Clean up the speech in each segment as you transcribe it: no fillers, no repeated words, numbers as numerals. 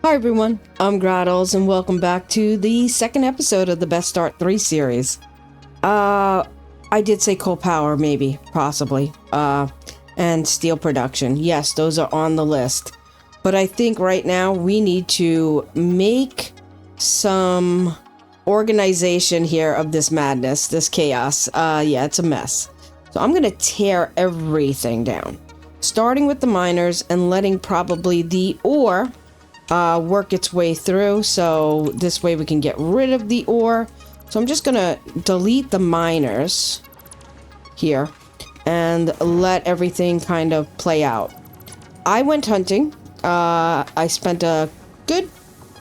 Hi everyone, I'm Graddles and welcome back to the second episode of the Best Start 3 series. I did say coal power, maybe, possibly, and steel production. Yes, those are on the list. But I think right now we need to make some organization here of this madness, this chaos. Yeah, it's a mess. So I'm gonna tear everything down, starting with the miners and letting probably the ore work its way through, so this way we can get rid of the ore. So I'm just gonna delete the miners here and let everything kind of play out. I went hunting. I spent a good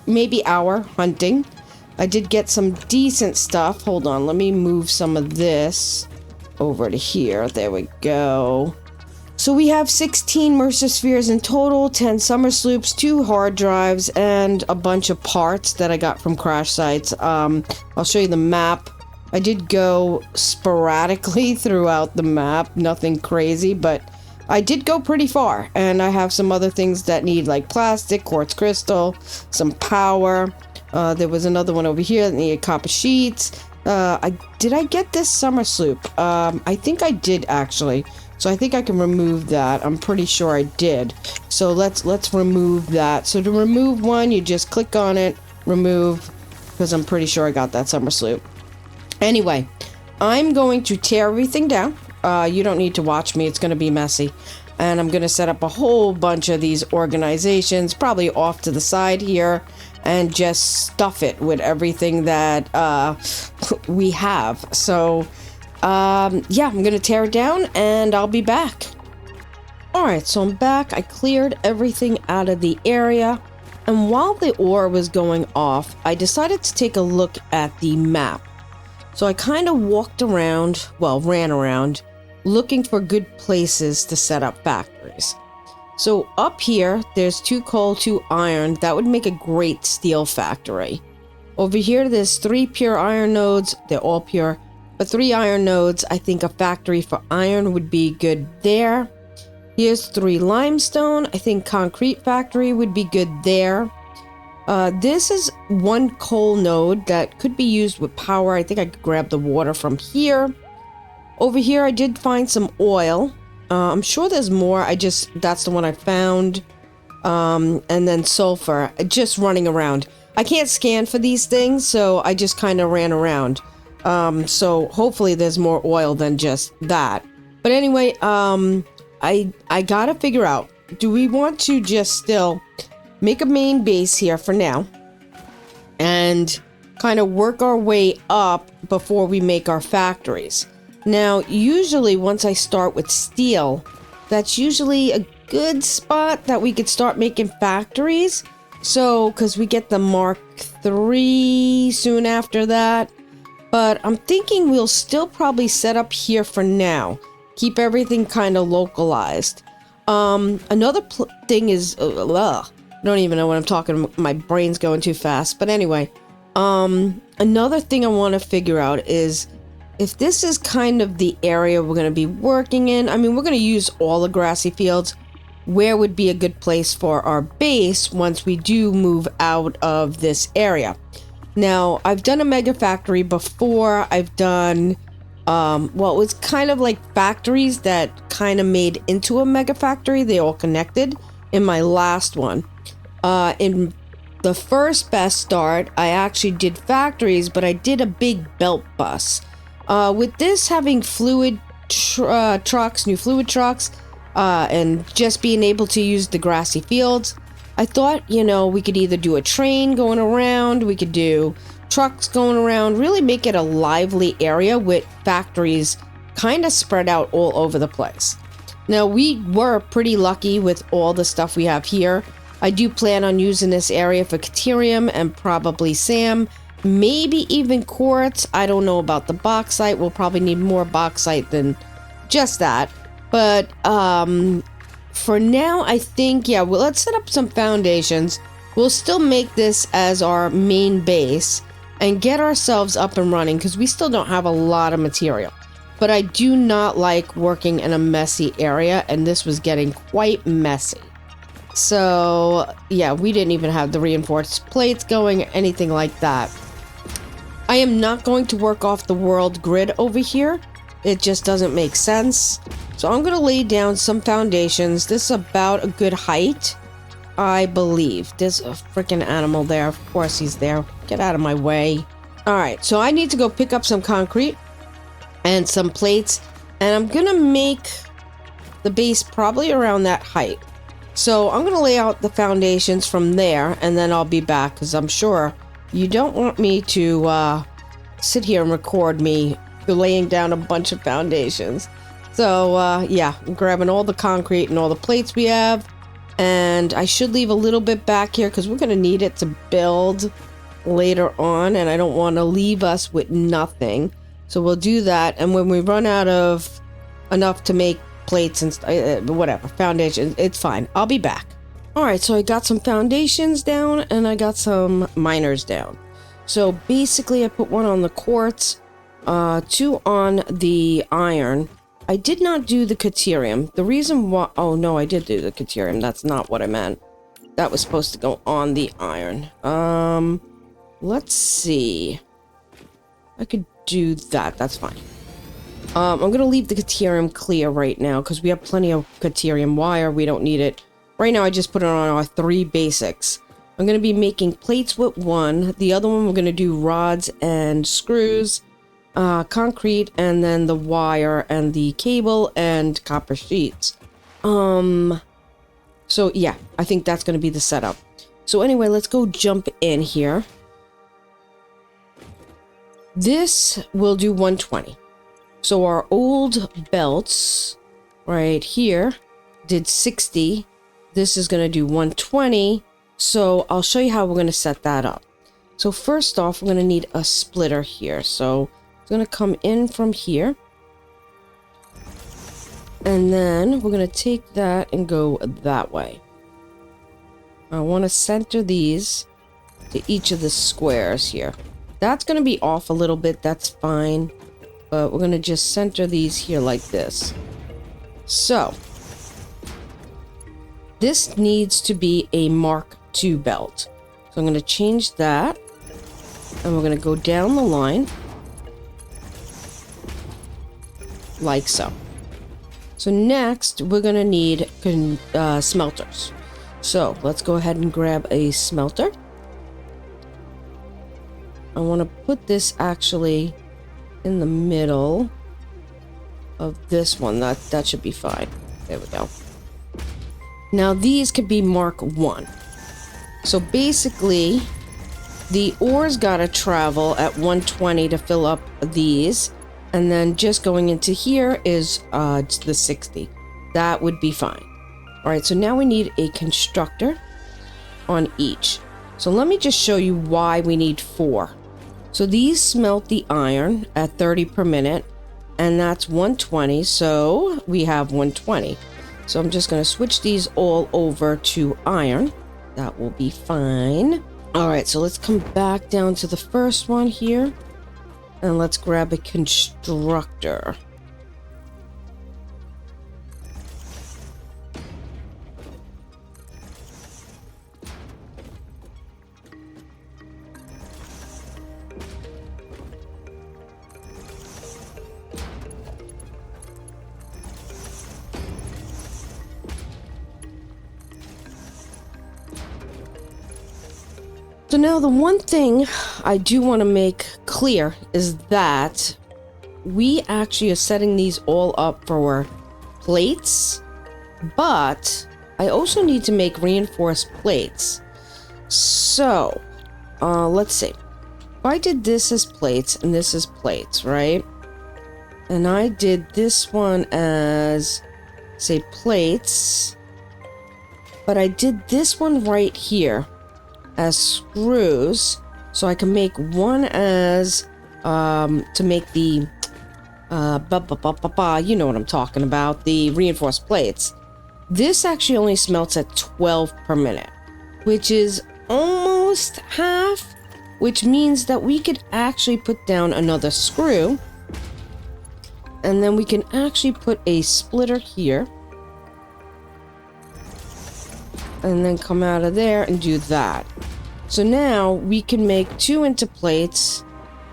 maybe hour hunting. I did get some decent stuff. Hold on, let me move some of this over to here. There we go. So we have 16 Mercer spheres in total, 10 summer sloops, 2 hard drives, and a bunch of parts that I got from crash sites. I'll show you the map. I did go sporadically throughout the map, nothing crazy, but I did go pretty far. And I have some other things that need like plastic, quartz crystal, some power. There was another one over here that needed copper sheets. Did I get this summer sloop? I think I did actually. So I think I can remove that. I'm pretty sure I did. So let's remove that. So to remove one, you just click on it, remove, because I'm pretty sure I got that summer sloop. Anyway, I'm going to tear everything down. You don't need to watch me. It's going to be messy. And I'm going to set up a whole bunch of these organizations, probably off to the side here, and just stuff it with everything that we have. So yeah, I'm gonna tear it down and I'll be back. Alright, so I'm back. I cleared everything out of the area, and while the ore was going off, I decided to take a look at the map. So I kind of walked around, well, ran around, looking for good places to set up factories. So up here, there's 2 coal, 2 iron. That would make a great steel factory. Over here, there's 3 pure iron nodes. They're all pure. But 3 iron nodes, I think a factory for iron would be good there. Here's 3 limestone. I think concrete factory would be good there. This is 1 coal node that could be used with power. I think I could grab the water from here. Over here, I did find some oil. I'm sure there's more. That's the one I found. And then sulfur, just running around. I can't scan for these things, so I just kind of ran around. So hopefully there's more oil than just that. But anyway, I gotta figure out, do we want to just still make a main base here for now and kind of work our way up before we make our factories? Now, usually once I start with steel, that's usually a good spot that we could start making factories. So, because we get the Mark III soon after that. But I'm thinking we'll still probably set up here for now. Keep everything kind of localized. Another thing is... I don't even know what I'm talking about. My brain's going too fast. But anyway, another thing I want to figure out is if this is kind of the area we're going to be working in. I mean, we're going to use all the grassy fields. Where would be a good place for our base once we do move out of this area? Now, I've done a mega factory before. I've done, well, it was kind of like factories that kind of made into a mega factory. They all connected in my last one. In the first Best Start, I actually did factories, but I did a big belt bus. With this having fluid trucks, new fluid trucks, and just being able to use the grassy fields, I thought, you know, we could either do a train going around, we could do trucks going around, really make it a lively area with factories kind of spread out all over the place. Now, we were pretty lucky with all the stuff we have here. I do plan on using this area for Caterium and probably SAM, maybe even quartz. I don't know about the bauxite. We'll probably need more bauxite than just that. But, for now, I think, yeah, well, let's set up some foundations. We'll still make this as our main base and get ourselves up and running because we still don't have a lot of material. But I do not like working in a messy area, and this was getting quite messy. So yeah, we didn't even have the reinforced plates going, anything like that. I am not going to work off the world grid over here. It just doesn't make sense. So I'm going to lay down some foundations. This is about a good height, I believe. There's a freaking animal there. Of course he's there. Get out of my way. All right, so I need to go pick up some concrete and some plates. And I'm going to make the base probably around that height. So I'm going to lay out the foundations from there, and then I'll be back, because I'm sure you don't want me to sit here and record me laying down a bunch of foundations. So yeah, I'm grabbing all the concrete and all the plates we have, and I should leave a little bit back here because we're going to need it to build later on, and I don't want to leave us with nothing. So we'll do that, and when we run out of enough to make plates and whatever, foundations, it's fine. I'll be back. Alright, so I got some foundations down and I got some miners down. So basically I put one on the quartz, 2 on the iron. I did not do the caterium. The reason why... Oh no, I did do the caterium. That's not what I meant. That was supposed to go on the iron. Let's see. I could do that. That's fine. I'm going to leave the caterium clear right now because we have plenty of caterium wire. We don't need it. Right now, I just put it on our 3 basics. I'm going to be making plates with 1. The other one, we're going to do rods and screws, concrete, and then the wire and the cable and copper sheets. So yeah, I think that's going to be the setup. So anyway, let's go jump in here. This will do 120. So our old belts right here did 60. This is going to do 120. So I'll show you how we're going to set that up. So first off, we're going to need a splitter here. So it's going to come in from here. And then we're going to take that and go that way. I want to center these to each of the squares here. That's going to be off a little bit. That's fine. But we're going to just center these here like this. So this needs to be a Mark II belt. So I'm going to change that. And we're going to go down the line. Like so. So next, we're going to need smelters. So let's go ahead and grab a smelter. I want to put this actually in the middle of this one. That should be fine. There we go. Now these could be Mark I. So basically, the ore's got to travel at 120 to fill up these. And then just going into here is the 60. That would be fine. All right, so now we need a constructor on each. So let me just show you why we need 4. So these smelt the iron at 30 per minute, and that's 120, so we have 120. So I'm just going to switch these all over to iron. That will be fine. All right, so let's come back down to the first one here, and let's grab a constructor. So now the one thing I do want to make clear is that we actually are setting these all up for plates, but I also need to make reinforced plates. So let's see. If I did this as plates and this as plates, right? And I did this one as, say, plates, but I did this one right here as screws, so I can make one as to make the you know what I'm talking about, the reinforced plates. This actually only smelts at 12 per minute, which is almost half, which means that we could actually put down another screw, and then we can actually put a splitter here. and then come out of there and do that. So now we can make 2 into plates,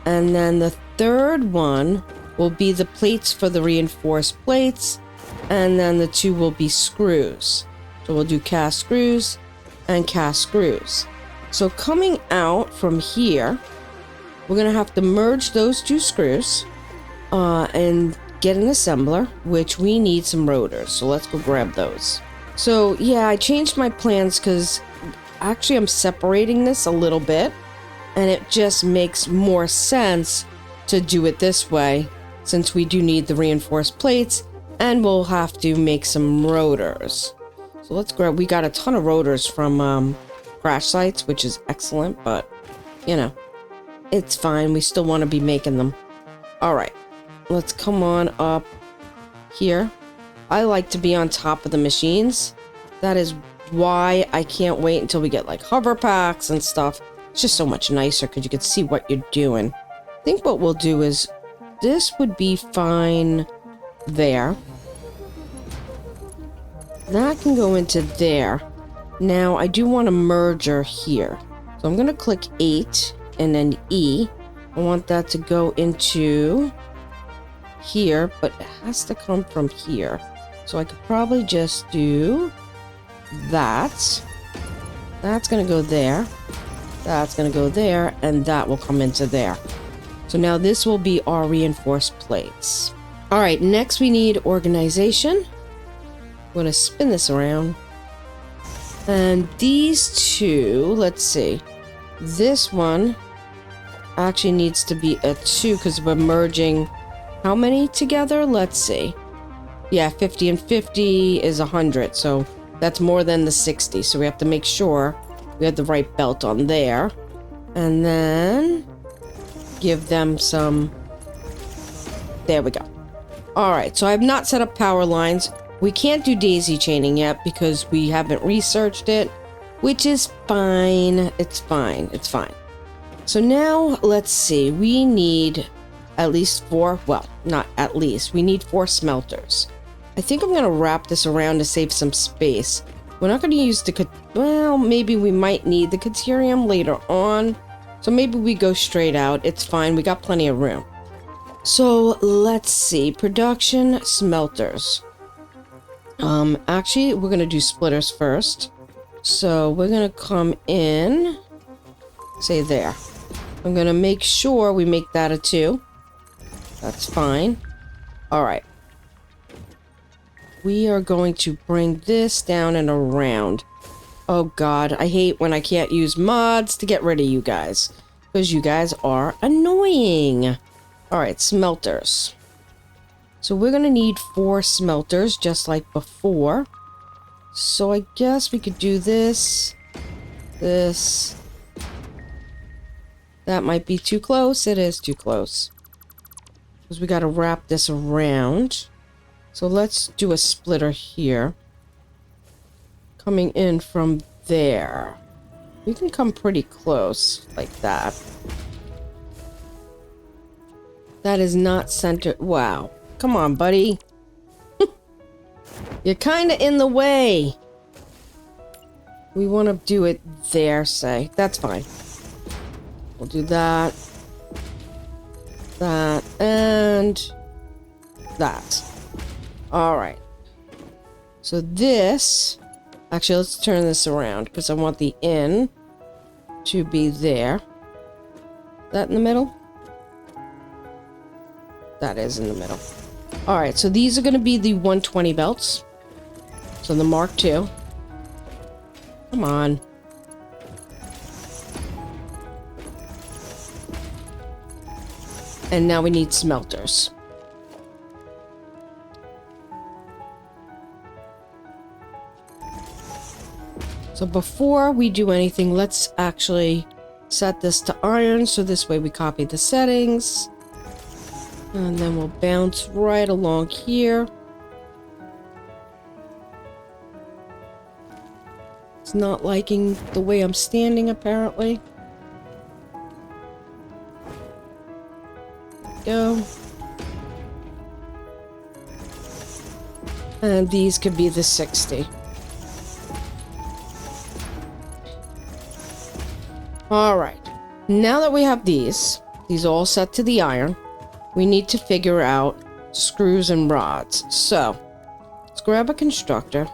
and then the third one will be the plates for the reinforced plates, and then the 2 will be screws. So we'll do cast screws and cast screws. So coming out from here, we're going to have to merge those 2 screws and get an assembler, which we need some rotors. So let's go grab those. So yeah, I changed my plans because actually I'm separating this a little bit, and it just makes more sense to do it this way since we do need the reinforced plates and we'll have to make some rotors. So let's grab, we got a ton of rotors from crash sites, which is excellent, but you know, it's fine. We still want to be making them. All right, let's come on up here. I like to be on top of the machines. That is why I can't wait until we get like hover packs and stuff. It's just so much nicer because you can see what you're doing. I think what we'll do is this would be fine there. That can go into there. Now I do want a merger here. So I'm going to click 8 and then E. I want that to go into here, but it has to come from here. So I could probably just do that. That's going to go there. That's going to go there, and that will come into there. So now this will be our reinforced plates. All right, next we need organization. I'm going to spin this around. And these 2, let's see. This one actually needs to be a 2 because we're merging how many together? Let's see. Yeah, 50 and 50 is 100, so that's more than the 60. So we have to make sure we have the right belt on there. And then give them some... There we go. All right, so I have not set up power lines. We can't do daisy chaining yet because we haven't researched it, which is fine. It's fine. It's fine. So now, let's see. We need at least 4... Well, not at least. We need 4 smelters. I think I'm going to wrap this around to save some space. We're not going to use the... Well, maybe we might need the Caterium later on. So maybe we go straight out. It's fine. We got plenty of room. So let's see. Production smelters. Actually, we're going to do splitters first. So we're going to come in. Say there. I'm going to make sure we make that a 2. That's fine. All right. We are going to bring this down and around. Oh god, I hate when I can't use mods to get rid of you guys. Because you guys are annoying. Alright, smelters. So we're going to need 4 smelters, just like before. So I guess we could do this. This. That might be too close. It is too close. Because we got to wrap this around. So let's do a splitter here. Coming in from there. We can come pretty close, like that. That is not centered. Wow. Come on, buddy. You're kind of in the way. We want to do it there, say. That's fine. We'll do that. That. And that. Alright. So this... Actually, let's turn this around, because I want the in to be there. That in the middle? That is in the middle. Alright, so these are going to be the 120 belts. So the Mark II. Come on. And now we need smelters. So before we do anything, let's actually set this to iron, so this way we copy the settings. And then we'll bounce right along here. It's not liking the way I'm standing, apparently. Go. And these could be the 60. All right. Now that we have these all set to the iron, we need to figure out screws and rods. So let's grab a constructor.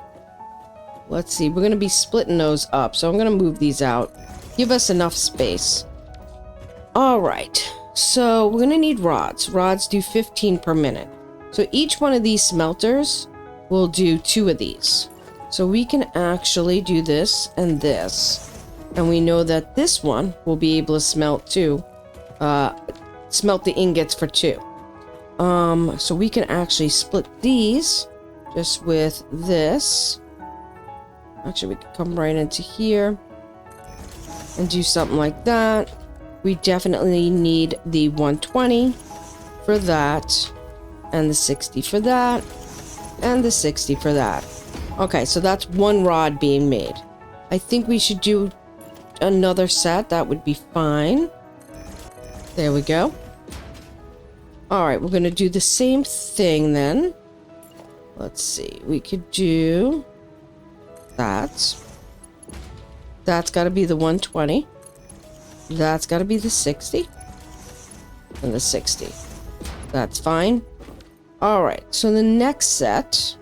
Let's see, we're going to be splitting those up. So I'm going to move these out. Give us enough space. All right. So we're going to need rods. Rods do 15 per minute. So each one of these smelters will do 2 of these. So we can actually do this and this. And we know that this one will be able to smelt 2. Smelt the ingots for 2. So we can actually split these just with this. Actually, we can come right into here and do something like that. We definitely need the 120 for that, and the 60 for that, and the 60 for that. Okay, so that's 1 rod being made. I think we should do another set. That would be fine. There we go. All right, we're going to do the same thing then. Let's see. We could do that. That's got to be the 120. That's got to be the 60. And the 60. That's fine. All right, so the next set,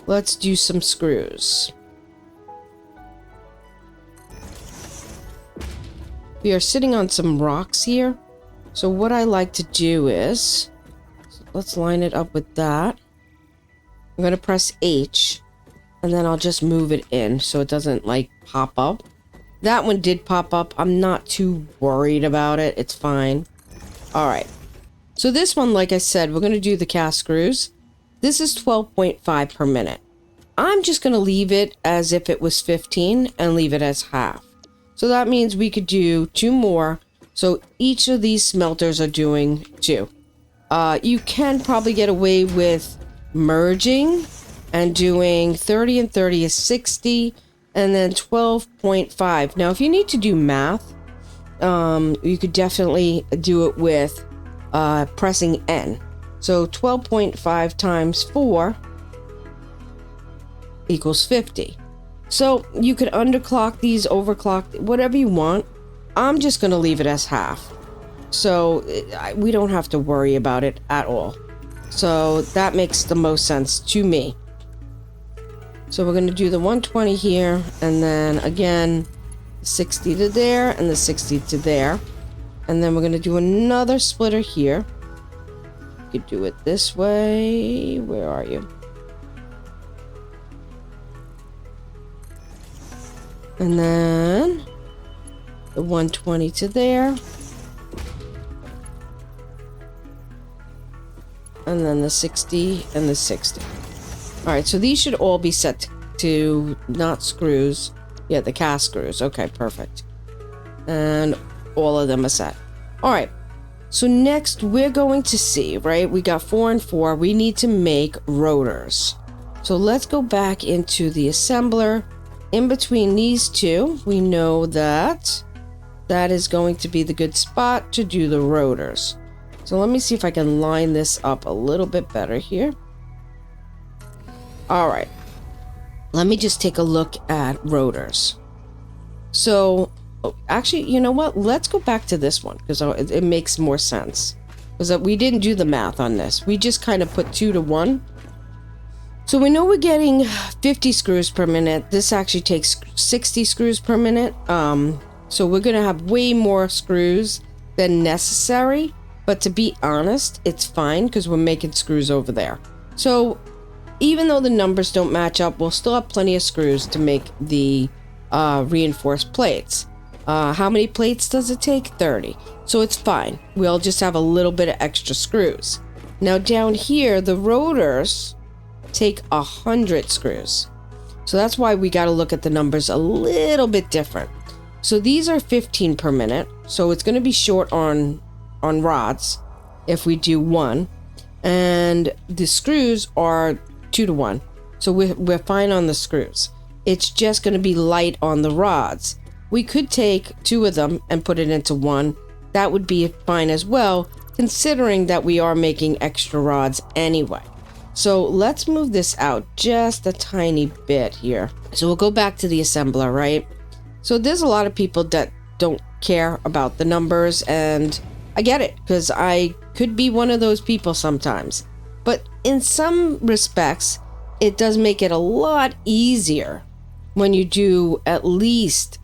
let's do some screws. We are sitting on some rocks here. So what I like to do is, let's line it up with that. I'm going to press H, and then I'll just move it in so it doesn't like pop up. That one did pop up. I'm not too worried about it. It's fine. All right. So this one, like I said, we're going to do the cast screws. This is 12.5 per minute. I'm just going to leave it as if it was 15 and leave it as half. So that means we could do 2 more. So each of these smelters are doing 2. You can probably get away with merging and doing 30 and 30 is 60. And then 12.5. Now, if you need to do math, you could definitely do it with pressing N. So 12.5 times 4 equals 50. So you could underclock these, overclock, whatever you want. I'm just going to leave it as half. So we don't have to worry about it at all. So that makes the most sense to me. So we're going to do the 120 here, and then again, 60 to there, and the 60 to there. And then we're going to do another splitter here. You could do it this way. Where are you? And then the 120 to there. And then the 60 and the 60. All right, so these should all be set to not screws. Yeah, the cast screws. Okay, perfect. And all of them are set. All right, so next we're going to see, right? We got 4 and 4. We need to make rotors. So let's go back into the assembler. In between these two, we know that that is going to be the good spot to do the rotors. So let me see if I can line this up a little bit better here. All right, let me just take a look at rotors. So actually, you know what? Let's go back to this one because it makes more sense. Because we didn't do the math on this. We just kind of put 2 to 1. So we know we're getting 50 screws per minute. This actually takes 60 screws per minute. So we're going to have way more screws than necessary. But to be honest, it's fine because we're making screws over there. So even though the numbers don't match up, we'll still have plenty of screws to make the reinforced plates. How many plates does it take? 30. So it's fine. We'll just have a little bit of extra screws. Now down here, the rotors take 100 screws. So that's why we got to look at the numbers a little bit different. So these are 15 per minute. So it's going to be short on rods if we do 1. And the screws are 2 to 1. So we're fine on the screws. It's just going to be light on the rods. We could take 2 of them and put it into 1. That would be fine as well, considering that we are making extra rods anyway. So let's move this out just a tiny bit here. So we'll go back to the assembler, right? So there's a lot of people that don't care about the numbers, and I get it because I could be one of those people sometimes. But in some respects, it does make it a lot easier when you do at least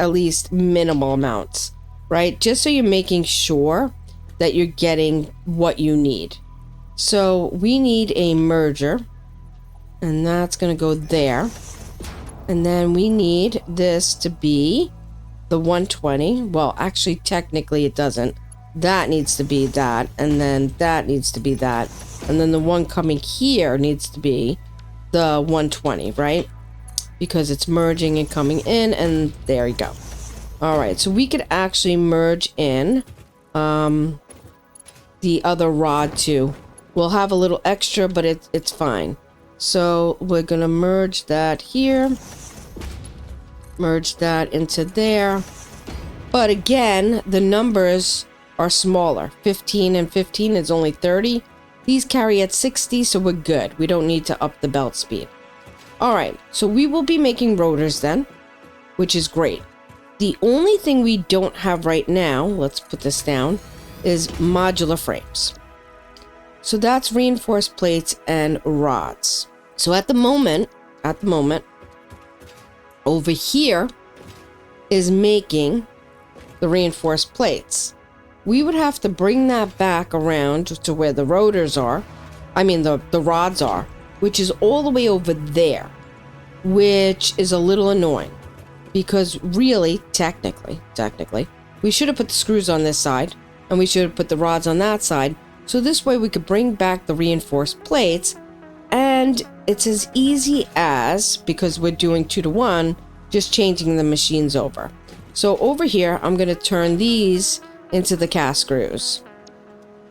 minimal amounts, right? Just so you're making sure that you're getting what you need. So we need a merger, and that's going to go there. And then we need this to be the 120. Well, actually, technically it doesn't. That needs to be that, and then that needs to be that. And then the one coming here needs to be the 120, right? Because it's merging and coming in, and there you go. All right, so we could actually merge in the other rod too. We'll have a little extra, but it's fine. So we're gonna merge that here, merge that into there. But again, the numbers are smaller. 15 and 15 is only 30. These carry at 60, so we're good. We don't need to up the belt speed. All right, so we will be making rotors then, which is great. The only thing we don't have right now, let's put this down, is modular frames. So that's reinforced plates and rods. So at the moment, over here is making the reinforced plates. We would have to bring that back around to where the rotors are. I mean, the rods are, which is all the way over there, which is a little annoying because really, technically, we should have put the screws on this side and we should have put the rods on that side. So this way we could bring back the reinforced plates, and it's as easy as, because we're doing 2-to-1, just changing the machines over. So over here, I'm going to turn these into the cast screws.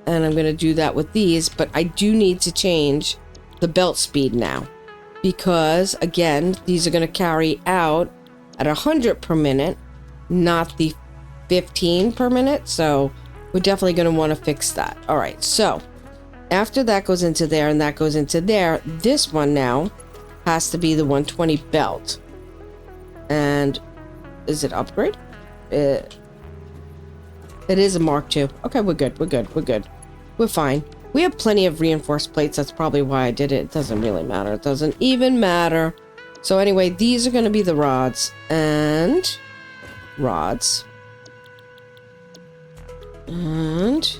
And I'm going to do that with these, but I do need to change the belt speed now. Because, again, these are going to carry out at 100 per minute, not the 15 per minute. So we're definitely going to want to fix that. All right, so after that goes into there and that goes into there, this one now has to be the 120 belt. And is it upgrade? It is a Mark II. Okay, we're good. We're fine. We have plenty of reinforced plates. That's probably why I did it. It doesn't really matter. It doesn't even matter. So anyway, these are going to be the rods. And rods. And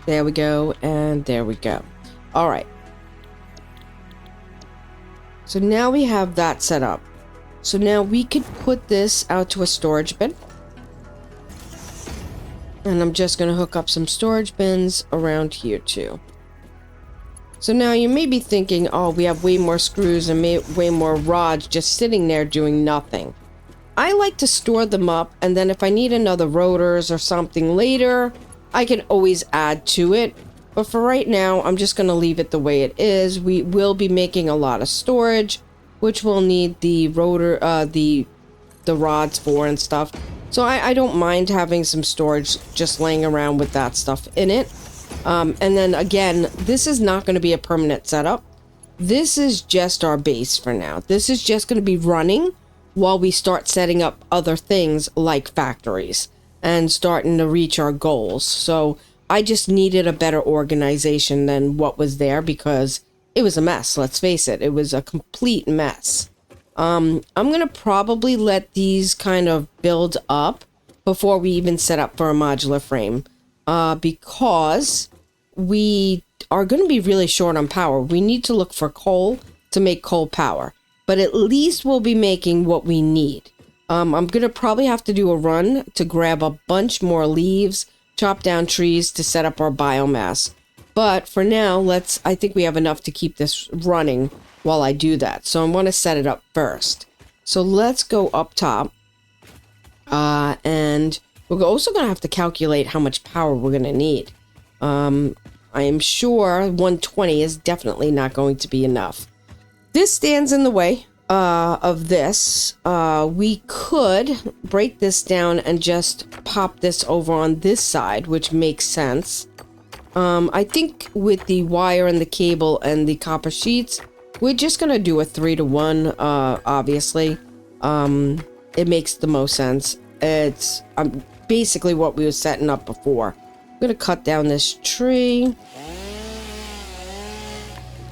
there we go. And there we go. All right. So now we have that set up. So now we could put this out to a storage bin. And I'm just going to hook up some storage bins around here too. So now you may be thinking, oh, we have way more screws and way more rods just sitting there doing nothing. I like to store them up, and then if I need another rotors or something later, I can always add to it. But for right now, I'm just going to leave it the way it is. We will be making a lot of storage, which we'll need the rotor, the rods for and stuff. So I don't mind having some storage just laying around with that stuff in it. And then again, this is not going to be a permanent setup. This is just our base for now. This is just going to be running while we start setting up other things like factories and starting to reach our goals. So I just needed a better organization than what was there because it was a mess. Let's face it. It was a complete mess. I'm going to probably let these kind of build up before we even set up for a modular frame, because we are going to be really short on power. We need to look for coal to make coal power, but at least we'll be making what we need. I'm going to probably have to do a run to grab a bunch more leaves, chop down trees to set up our biomass. But for now, I think we have enough to keep this running while I do that. So I want to set it up first. So let's go up top. And we're also going to have to calculate how much power we're going to need. I am sure 120 is definitely not going to be enough. This stands in the way of this. We could break this down and just pop this over on this side, which makes sense. I think with the wire and the cable and the copper sheets, we're just going to do a 3-to-1, obviously. It makes the most sense. It's basically what we were setting up before. I'm gonna cut down this tree.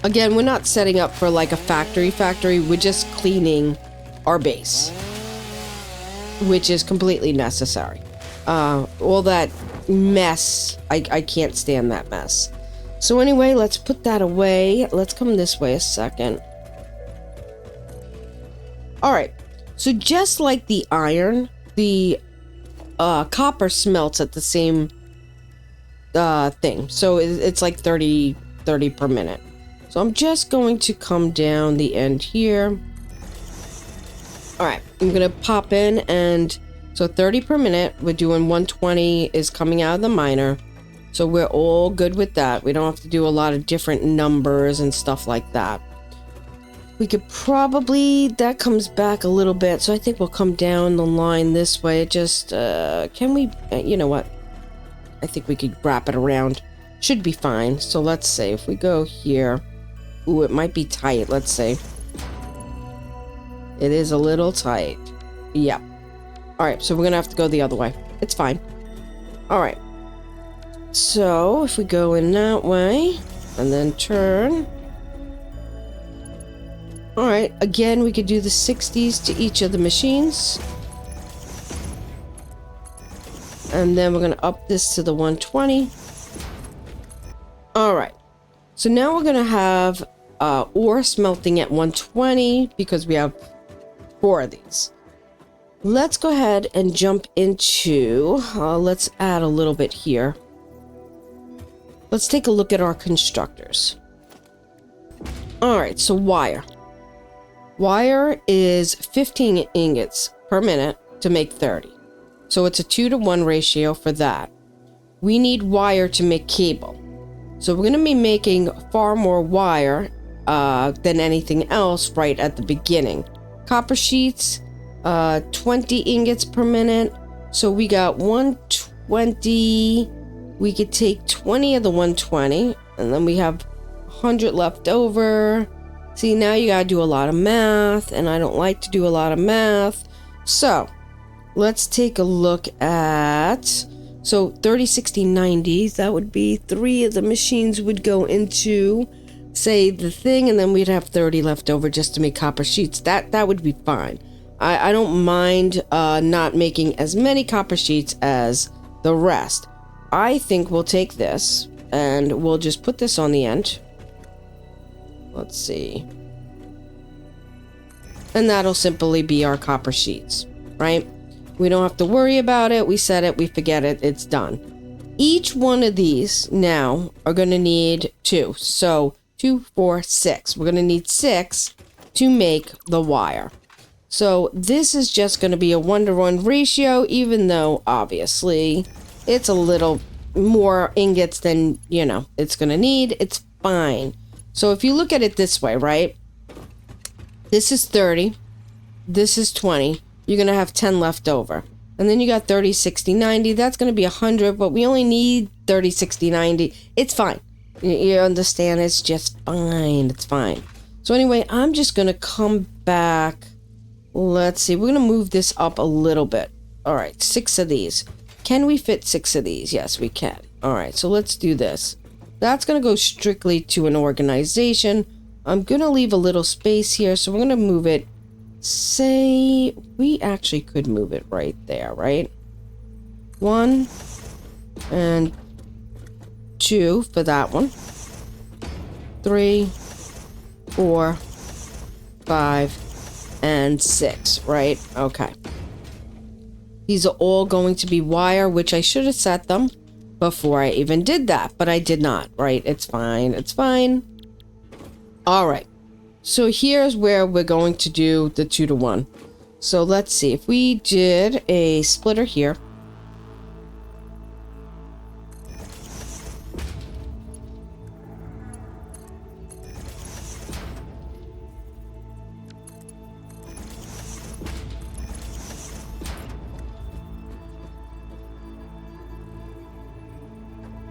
Again, we're not setting up for like a factory. We're just cleaning our base, which is completely necessary. All that mess, I can't stand that mess. So anyway, let's put that away. Let's come this way a second. All right. So just like the iron, the copper smelts at the same thing. So it's like 30 per minute. So I'm just going to come down the end here. All right, I'm gonna pop in, and so 30 per minute, we're doing 120 is coming out of the miner. So we're all good with that. We don't have to do a lot of different numbers and stuff like that. We could probably, that comes back a little bit. So I think we'll come down the line this way. Just, can we, you know what? I think we could wrap it around. Should be fine. So let's say if we go here. Ooh, it might be tight. Let's see. It is a little tight. Yep. All right, so we're gonna have to go the other way. It's fine. All right. So if we go in that way and then turn. All right. Again, we could do the 60s to each of the machines. And then we're gonna up this to the 120. All right. So now we're going to have ore smelting at 120 because we have 4 of these. Let's go ahead and jump into, let's add a little bit here. Let's take a look at our constructors. All right, so wire. Wire is 15 ingots per minute to make 30. So it's a 2-to-1 ratio for that. We need wire to make cable. So we're going to be making far more wire than anything else right at the beginning. Copper sheets, 20 ingots per minute. So we got 120. We could take 20 of the 120, and then we have 100 left over. See, now you got to do a lot of math, and I don't like to do a lot of math. So let's take a look at... So 30, 60, 90, that would be 3 of the machines would go into, say, the thing, and then we'd have 30 left over just to make copper sheets. That would be fine. I don't mind not making as many copper sheets as the rest. I think we'll take this, and we'll just put this on the end. Let's see. And that'll simply be our copper sheets, right? We don't have to worry about it. We set it, we forget it, it's done. Each one of these now are going to need 2. So 2, 4, 6. We're going to need 6 to make the wire. So this is just going to be a 1-to-1 ratio, even though obviously it's a little more ingots than, you know, it's going to need. It's fine. So if you look at it this way, right? This is 30. This is 20. You're going to have 10 left over. And then you got 30, 60, 90. That's going to be 100, but we only need 30, 60, 90. It's fine. You understand? It's just fine. It's fine. So anyway, I'm just going to come back. Let's see. We're going to move this up a little bit. All right, 6 of these. Can we fit 6 of these? Yes, we can. All right, so let's do this. That's going to go strictly to an organization. I'm going to leave a little space here, so we're going to move it. Say, we actually could move it right there, right? 1 and 2 for that one. 3, 4, 5, and 6, right? Okay. These are all going to be wire, which I should have set them before I even did that, but I did not, right? It's fine. It's fine. All right. So here's where we're going to do the 2-to-1. So let's see. If we did a splitter here.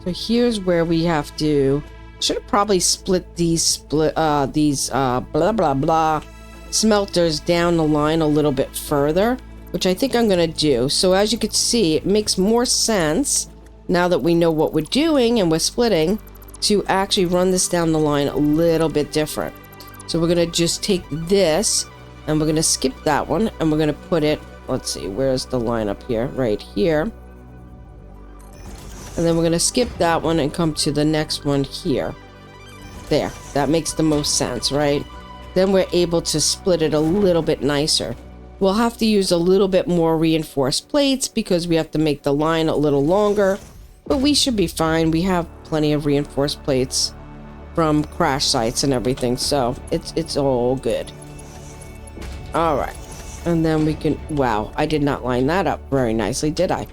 So here's where we have to... Should have probably split these blah blah blah smelters down the line a little bit further. which I think I'm going to do. So as you can see, it makes more sense now that we know what we're doing and we're splitting to actually run this down the line a little bit different. So we're going to just take this and we're going to skip that one and we're going to put it, let's see, where's the line up here? Right here. And then we're going to skip that one and come to the next one here. There, that makes the most sense, right? Then we're able to split it a little bit nicer. We'll have to use a little bit more reinforced plates because we have to make the line a little longer, but we should be fine. We have plenty of reinforced plates from crash sites and everything, so it's all good. All right, and then we can, wow, I did not line that up very nicely, did I?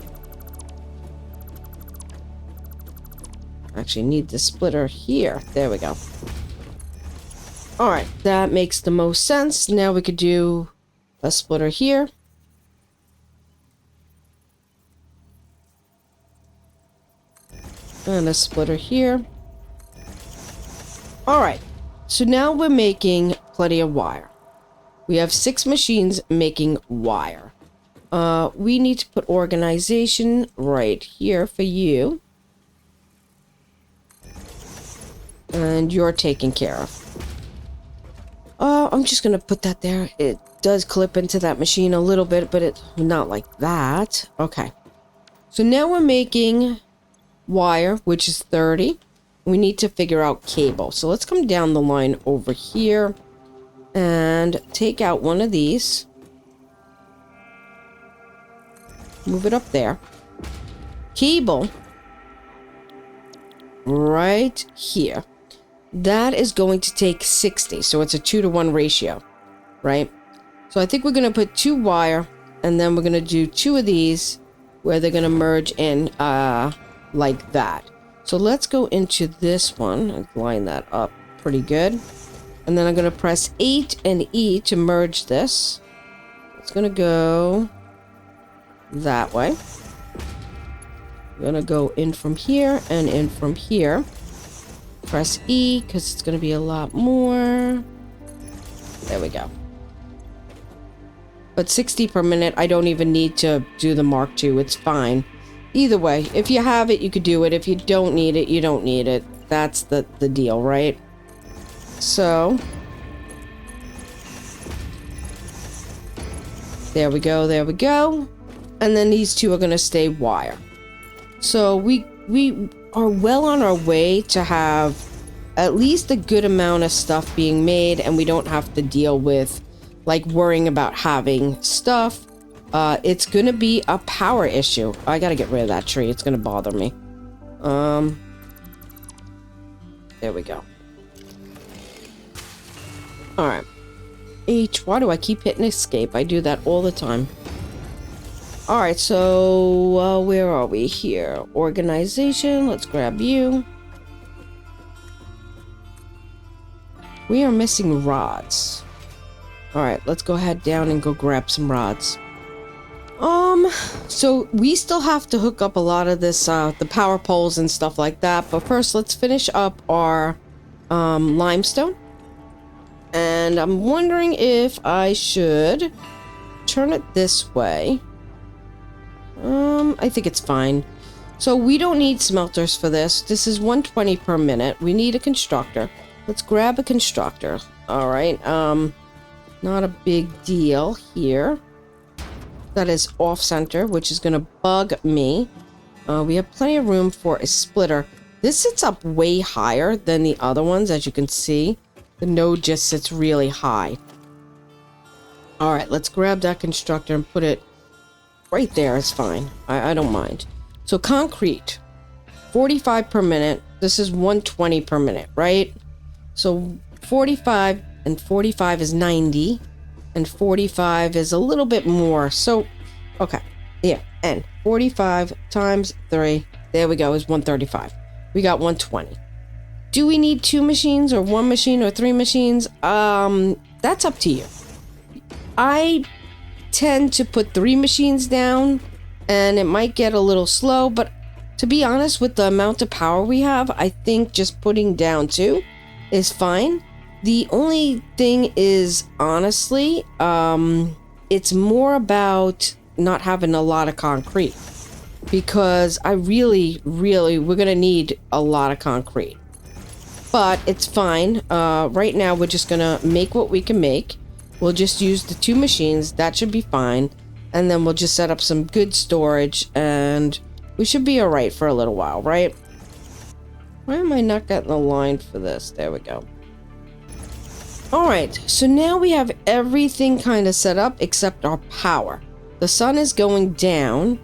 Actually need the splitter here. There we go. All right, that makes the most sense. Now we could do a splitter here. And a splitter here. All right, so now we're making plenty of wire. We have 6 machines making wire. We need to put organization right here for you. And you're taken care of. I'm just gonna put that there. It does clip into that machine a little bit, but it's not like that. Okay. So now we're making wire, which is 30. We need to figure out cable. So let's come down the line over here and take out one of these. Move it up there. Cable right here. That is going to take 60. So it's a 2-to-1 ratio, right? So I think we're going to put 2 wire and then we're going to do 2 of these where they're going to merge in like that. So let's go into this one and line that up pretty good. And then I'm going to press 8 and E to merge this. It's going to go that way. I'm going to go in from here and in from here. Press E because it's going to be a lot more. There we go. But 60 per minute, I don't even need to do the Mark II. It's fine. Either way, if you have it, you could do it. If you don't need it, you don't need it. That's the deal, right? So, there we go, there we go. And then these 2 are going to stay wire. So we are well on our way to have at least a good amount of stuff being made, and we don't have to deal with like worrying about having stuff. It's gonna be a power issue. I gotta get rid of that tree. It's gonna bother me. There we go. All right. H, why do I keep hitting escape? I do that all the time. All right, so where are we here? Organization, let's grab you. We are missing rods. All right, let's go ahead down and go grab some rods. So we still have to hook up a lot of this, the power poles and stuff like that. But first, let's finish up our limestone. And I'm wondering if I should turn it this way. I think it's fine. So we don't need smelters for this. This is 120 per minute. We need a constructor. Let's grab a constructor. All right. Not a big deal here. That is off center, which is going to bug me. We have plenty of room for a splitter. This sits up way higher than the other ones, as you can see. The node just sits really high. All right, let's grab that constructor and put it right there. It's fine. I don't mind. So concrete, 45 per minute. This is 120 per minute, right? So 45 and 45 is 90. And 45 is a little bit more. So, okay. Yeah, and 45 times 3. There we go, is 135. We got 120. Do we need 2 machines or 1 machine or 3 machines? That's up to you. I tend to put 3 machines down and it might get a little slow, but to be honest, with the amount of power we have, I think just putting down 2 is fine. The only thing is, honestly, it's more about not having a lot of concrete, because I really, we're gonna need a lot of concrete. But it's fine. Right now we're just gonna make what we can make. We'll just use the 2 machines. That should be fine. And then we'll just set up some good storage, and we should be all right for a little while, right? Why am I not getting aligned for this? There we go. All right, so now we have everything kind of set up except our power. The sun is going down.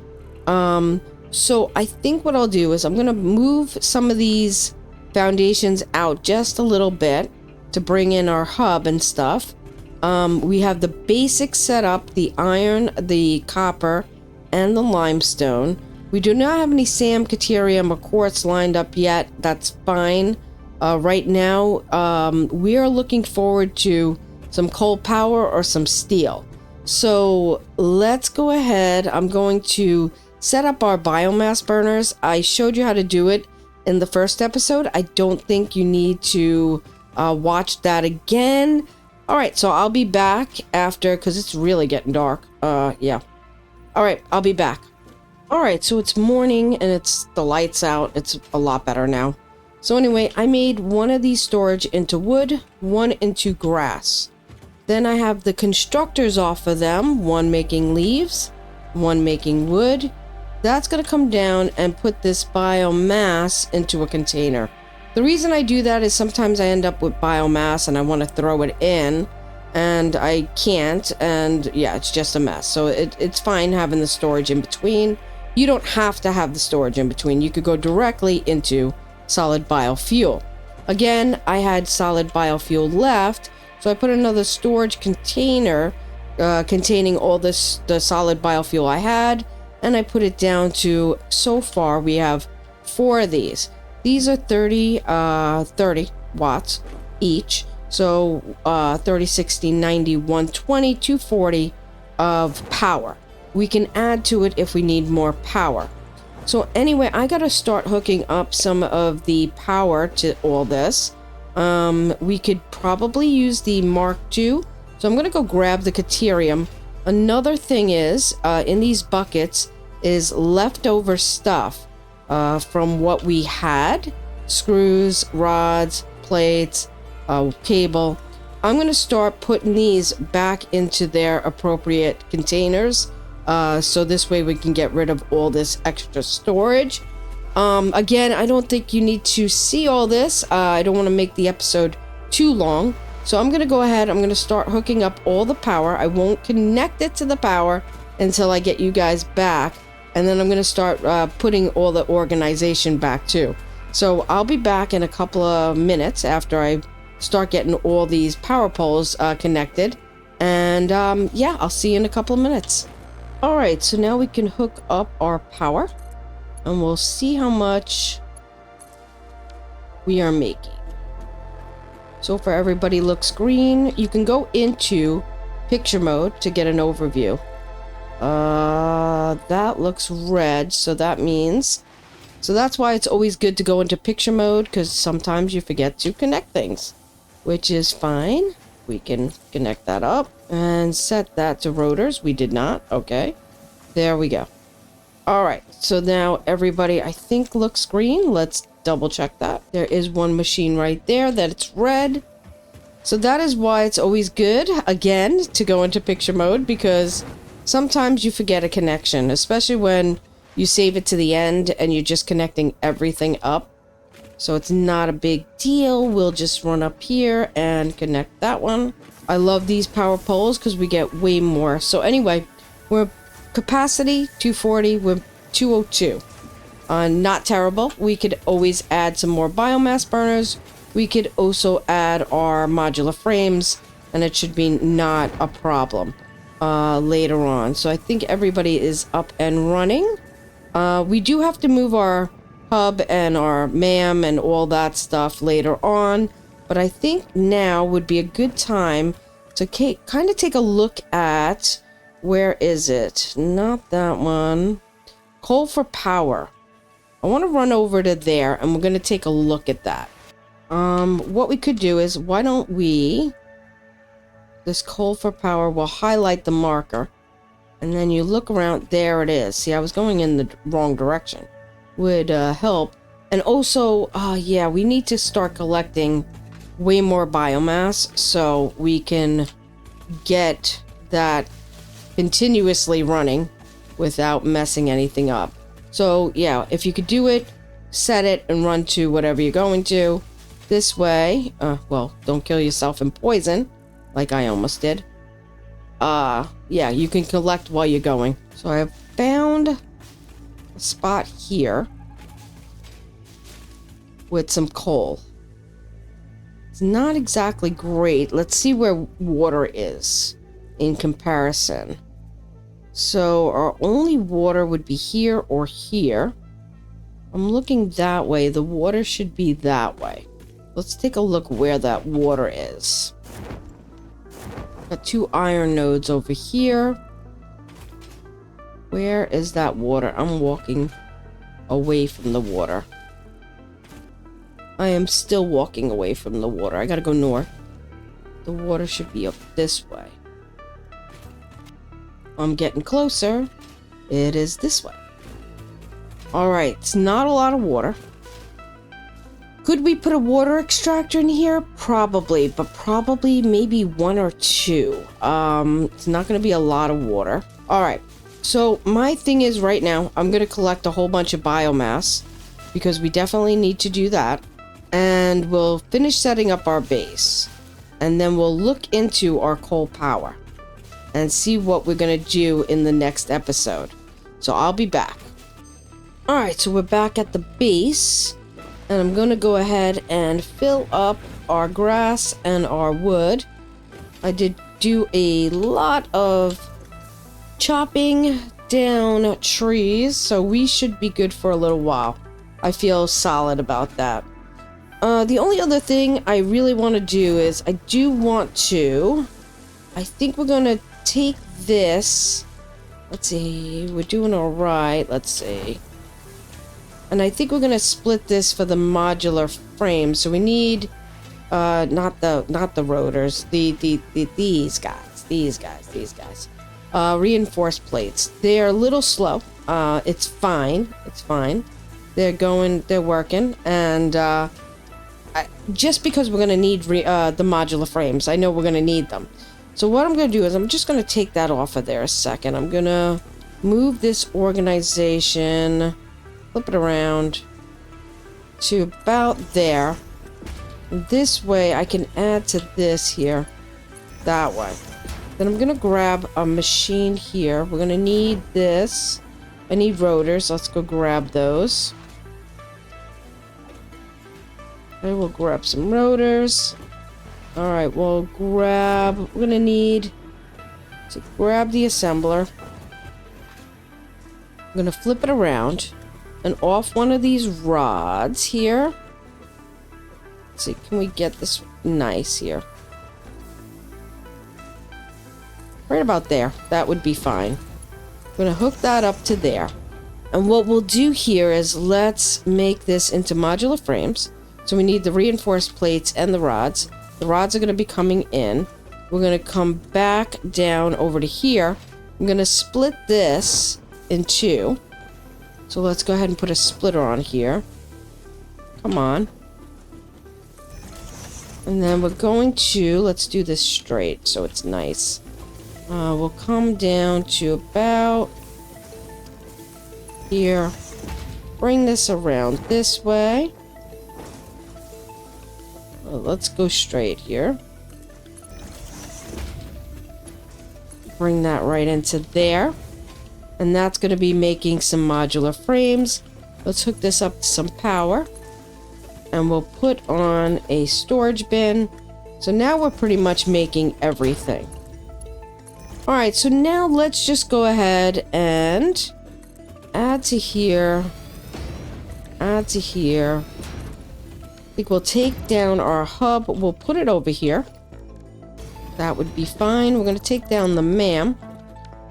So I think what I'll do is I'm going to move some of these foundations out just a little bit to bring in our hub and stuff. We have the basics set up, the iron, the copper, and the limestone. We do not have any sand, caterium, or quartz lined up yet. That's fine. Right now, we are looking forward to some coal power or some steel. So let's go ahead. I'm going to set up our biomass burners. I showed you how to do it in the first episode. I don't think you need to watch that again. All right, so I'll be back after, because it's really getting dark. Yeah. All right, I'll be back. All right, so it's morning and it's the lights out. It's a lot better now. So anyway, I made one of these storage into wood, one into grass. Then I have the constructors off of them, one making leaves, one making wood. That's going to come down and put this biomass into a container. The reason I do that is sometimes I end up with biomass and I want to throw it in and I can't, and yeah, it's just a mess. So it's fine having the storage in between. You don't have to have the storage in between. You could go directly into solid biofuel. Again, I had solid biofuel left, so I put another storage container containing all the solid biofuel I had, and I put it down to, so far we have 4 of these. These are 30 watts each. So 30, 60, 90, 120, 240 of power. We can add to it if we need more power. So anyway, I got to start hooking up some of the power to all this. We could probably use the Mark II. So I'm going to go grab the Caterium. Another thing is, in these buckets is leftover stuff from what we had. Screws, rods, plates, cable. I'm going to start putting these back into their appropriate containers. So this way we can get rid of all this extra storage. Again, I don't think you need to see all this. I don't want to make the episode too long. So I'm going to go ahead. I'm going to start hooking up all the power. I won't connect it to the power until I get you guys back. And then I'm going to start putting all the organization back too. So I'll be back in a couple of minutes after I start getting all these power poles connected. And yeah, I'll see you in a couple of minutes. All right, so now we can hook up our power and we'll see how much we are making. So far everybody looks green. You can go into picture mode to get an overview. That looks red, so that means... So that's why it's always good to go into picture mode, because sometimes you forget to connect things, which is fine. We can connect that up and set that to rotors. We did not. Okay. There we go. All right. So now everybody, I think, looks green. Let's double check that. There is one machine right there that it's red. So that is why it's always good, again, to go into picture mode, because sometimes you forget a connection, especially when you save it to the end and you're just connecting everything up. So it's not a big deal. We'll just run up here and connect that one. I love these power poles because we get way more. So anyway, we're capacity 240, we're 202. Not terrible. We could always add some more biomass burners. We could also add our modular frames, and it should be not a problem later on. So I think everybody is up and running. We do have to move our hub and our MAM and all that stuff later on, but I think now would be a good time to kind of take a look at, where is it? Not that one. Coal for power. I want to run over to there and we're going to take a look at that. What we could do is, why don't we this coal for power will highlight the marker. And then you look around, there it is. See, I was going in the wrong direction. Would help. And also, yeah, we need to start collecting way more biomass so we can get that continuously running without messing anything up. So yeah, if you could do it, set it and run to whatever you're going to. This way, well, don't kill yourself in poison, like I almost did. Yeah, you can collect while you're going. So I have found a spot here with some coal. It's not exactly great. Let's see where water is in comparison. So our only water would be here or here. I'm looking that way. The water should be that way. Let's take a look where that water is. Got 2 iron nodes over here. Where is that water? I'm walking away from the water. I am still walking away from the water. I gotta go north. The water should be up this way. I'm getting closer. It is this way. Alright, it's not a lot of water. Could we put a water extractor in here? Probably, but probably maybe 1 or 2. It's not going to be a lot of water. Alright, so my thing is right now, I'm going to collect a whole bunch of biomass because we definitely need to do that. And we'll finish setting up our base. And then we'll look into our coal power and see what we're going to do in the next episode. So I'll be back. Alright, so we're back at the base. And I'm going to go ahead and fill up our grass and our wood. I did do a lot of chopping down trees, so we should be good for a little while. I feel solid about that. The only other thing I really want to do is I think we're going to take this. Let's see, we're doing all right. Let's see. And I think we're going to split this for the modular frame. So we need, not the rotors, these guys. Reinforced plates. They're a little slow. It's fine. They're working. And, just because we're going to need the modular frames, I know we're going to need them. So what I'm going to do is I'm just going to take that off of there a second. I'm going to move this organization, flip it around to about there. This way I can add to this here, that way. Then I'm going to grab a machine here. We're going to need this. I need rotors. Let's go grab those. I will grab some rotors. Alright, we're gonna need to grab the assembler. I'm gonna flip it around and off one of these rods here. Let's see, can we get this nice here? Right about there. That would be fine. I'm gonna hook that up to there. And what we'll do here is let's make this into modular frames. So we need the reinforced plates and the rods. The rods are going to be coming in. We're going to come back down over to here. I'm going to split this in 2. So let's go ahead and put a splitter on here. Come on. And then we're going to, let's do this straight so it's nice. We'll come down to about here. Bring this around this way. Let's go straight here. Bring that right into there. And that's going to be making some modular frames. Let's hook this up to some power. And we'll put on a storage bin. So now we're pretty much making everything. Alright, so now let's just go ahead and add to here. Add to here. I think we'll take down our hub. We'll put it over here. That would be fine. We're going to take down the MAM.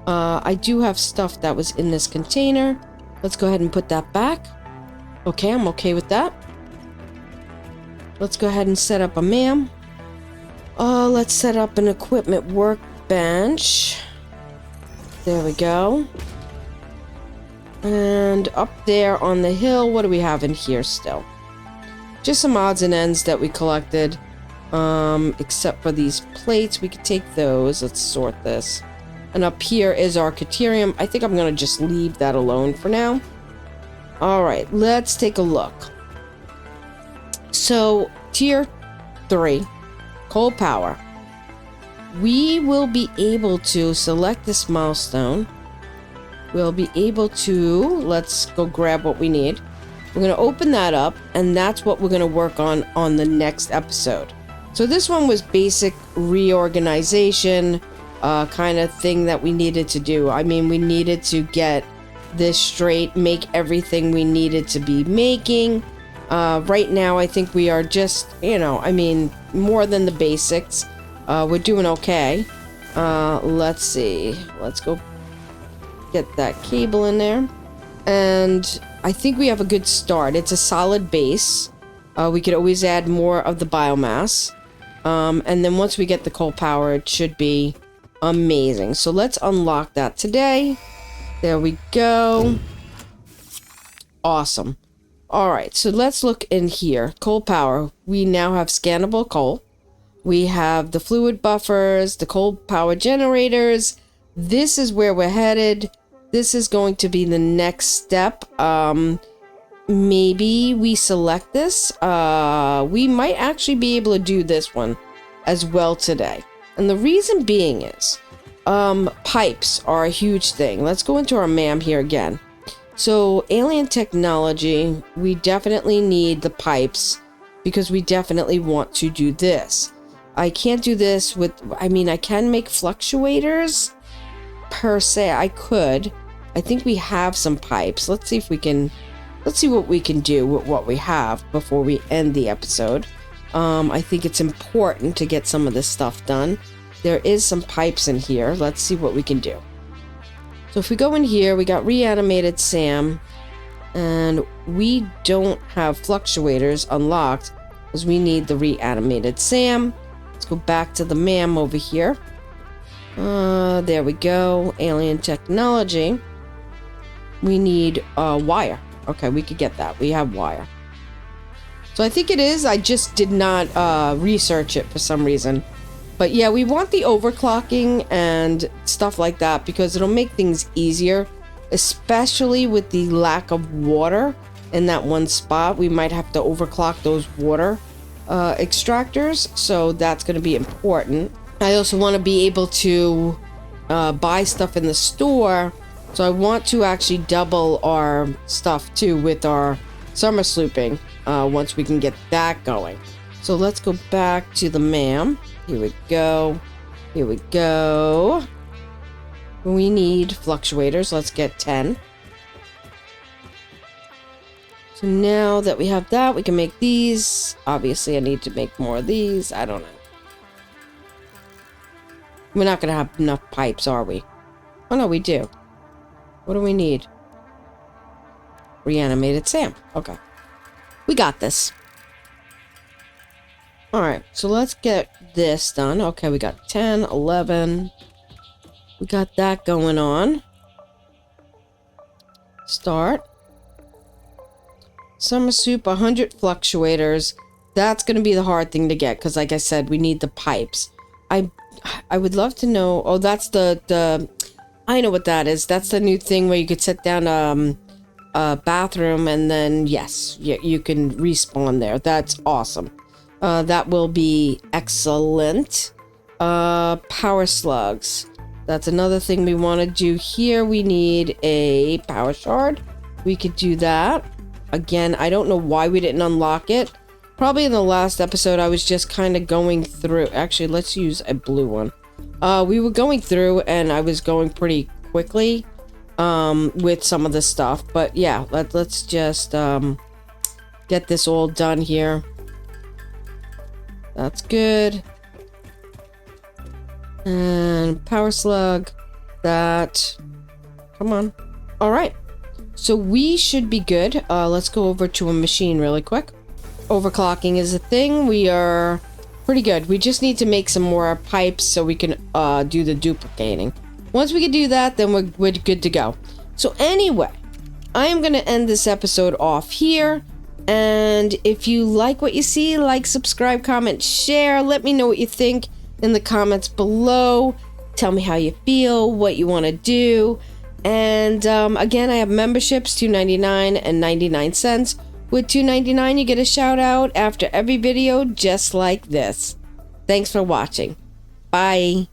I do have stuff that was in this container. Let's go ahead and put that back. Okay, I'm okay with that. Let's go ahead and set up a MAM. Let's set up an equipment workbench. There we go. And up there on the hill, what do we have in here still? Just some odds and ends that we collected. Except for these plates, we could take those. Let's sort this. And up here is our Caterium. I think I'm going to just leave that alone for now. Alright, let's take a look. So, tier 3, coal power. We will be able to select this milestone. We'll be able to, let's go grab what we need. We're going to open that up, and that's what we're going to work on the next episode. So this one was basic reorganization kind of thing that we needed to do. I mean, we needed to get this straight, make everything we needed to be making. Right now, I think we are just, I mean, more than the basics. We're doing okay. Let's see. Let's go get that cable in there. And I think we have a good start. It's a solid base. We could always add more of the biomass. And then once we get the coal power, it should be amazing. So let's unlock that today. There we go. Awesome. All right, so let's look in here. Coal power. We now have scannable coal. We have the fluid buffers, the coal power generators. This is where we're headed. This is going to be the next step. Maybe we select this. We might actually be able to do this one as well today. And the reason being is, pipes are a huge thing. Let's go into our MAM here again. So, alien technology, we definitely need the pipes because we definitely want to do this. I can't do this with, I mean, I can make fluctuators per se. I could. I think we have some pipes. Let's see if we can, let's see what we can do with what we have before we end the episode. I think it's important to get some of this stuff done. There is some pipes in here. Let's see what we can do. So if we go in here, we got reanimated Sam, and we don't have fluctuators unlocked because we need the reanimated Sam. Let's go back to the MAM over here. There we go. Alien technology. We need wire. Okay, we could get that. We have wire. So I think it is. I just did not research it for some reason. But yeah, we want the overclocking and stuff like that because it'll make things easier, especially with the lack of water in that one spot. We might have to overclock those water extractors, so that's going to be important. I also want to be able to buy stuff in the store, so I want to actually double our stuff too with our summer slooping once we can get that going. So let's go back to the MAM. Here we go. Here we go. We need fluctuators. Let's get 10. So now that we have that, we can make these. Obviously, I need to make more of these. I don't know. We're not going to have enough pipes, are we? Oh, no, we do. What do we need? Reanimated Sam. Okay. We got this. Alright, so let's get this done. Okay, we got 10, 11. We got that going on. Start. Summer soup, 100 fluctuators. That's going to be the hard thing to get, because like I said, we need the pipes. I would love to know... Oh, that's the... I know what that is. That's the new thing where you could set down a bathroom, and then, yes, you can respawn there. That's awesome. That will be excellent. Power slugs. That's another thing we want to do here. We need a power shard. We could do that. Again, I don't know why we didn't unlock it. Probably in the last episode, I was just kind of going through. Actually, let's use a blue one. We were going through, and I was going pretty quickly with some of the stuff. But yeah, let's just get this all done here. That's good. And power slug. That. Come on. All right. So we should be good. Let's go over to a machine really quick. Overclocking is a thing. We are pretty good. We just need to make some more pipes so we can do the duplicating. Once we can do that, then we're good to go. So anyway, I am going to end this episode off here. And if you like what you see, like, subscribe, comment, share. Let me know what you think in the comments below. Tell me how you feel, what you want to do. And again, I have memberships, $2.99 and 99 cents. With $2.99, you get a shout out after every video just like this. Thanks for watching. Bye.